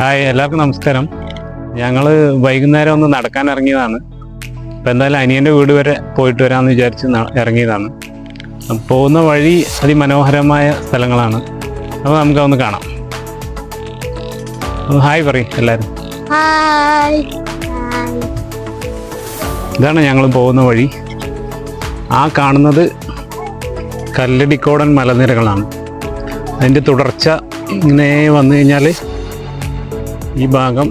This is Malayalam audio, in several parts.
ഹായ്, എല്ലാവർക്കും നമസ്കാരം. ഞങ്ങൾ വൈകുന്നേരം ഒന്ന് നടക്കാൻ ഇറങ്ങിയതാണ്. അപ്പോൾ എന്തായാലും അനിയൻ്റെ വീട് വരെ പോയിട്ട് വരാമെന്ന് വിചാരിച്ച് ഇറങ്ങിയതാണ്. പോകുന്ന വഴി അതിമനോഹരമായ സ്ഥലങ്ങളാണ്. അപ്പോൾ നമുക്കതൊന്ന് കാണാം. ഹായ് പറയും എല്ലാവരും. ഇതാണ് ഞങ്ങൾ പോകുന്ന വഴി. ആ കാണുന്നത് കല്ലടിക്കോടൻ മലനിരകളാണ്. അതിൻ്റെ തുടർച്ച ഇങ്ങനെ വന്നു കഴിഞ്ഞാൽ ഈ ഭാഗം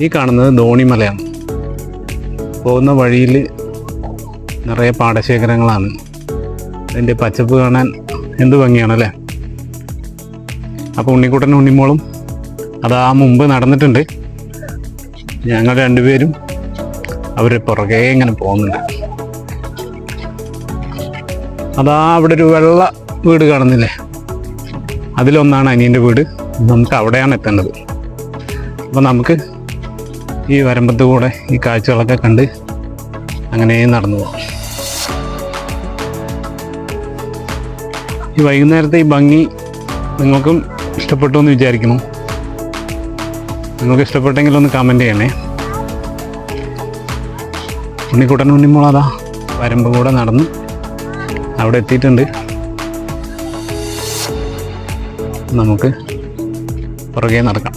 ഈ കാണുന്നത് ധോണിമലയാണ്. പോകുന്ന വഴിയിൽ നിറയെ പാടശേഖരങ്ങളാണ്. അതിൻ്റെ പച്ചപ്പ് കാണാൻ എന്ത് ഭംഗിയാണല്ലേ. അപ്പോൾ ഉണ്ണിക്കുട്ടനും ഉണ്ണിമോളും അതാ മുമ്പ് നടന്നിട്ടുണ്ട്. ഞങ്ങൾ രണ്ടുപേരും അവർ പുറകെ ഇങ്ങനെ പോകുന്നുണ്ട്. അതാ അവിടെ ഒരു വെള്ള വീട് കാണുന്നില്ലേ, അതിലൊന്നാണ് അനിയൻ്റെ വീട്. നമുക്ക് അവിടെയാണ് എത്തേണ്ടത്. അപ്പോൾ നമുക്ക് ഈ വരമ്പത്ത് കൂടെ ഈ കാഴ്ചകളൊക്കെ കണ്ട് അങ്ങനെ നടന്നു പോകാം. ഈ വൈകുന്നേരത്തെ ഈ ഭംഗി നിങ്ങൾക്കും ഇഷ്ടപ്പെട്ടു എന്ന് വിചാരിക്കുന്നു. നിങ്ങൾക്ക് ഇഷ്ടപ്പെട്ടെങ്കിൽ ഒന്ന് കമൻറ്റ് ചെയ്യണേ. ഉണ്ണിക്കുട്ടൻ ഉണ്ണിമോളതാ വരമ്പ് കൂടെ നടന്ന് അവിടെ എത്തിയിട്ടുണ്ട്. നമുക്ക് പുറകെ നടക്കാം.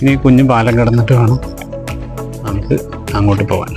ഇനി കുഞ്ഞു പാലം കിടന്നിട്ട് വേണം നമുക്ക് അങ്ങോട്ട് പോകാൻ.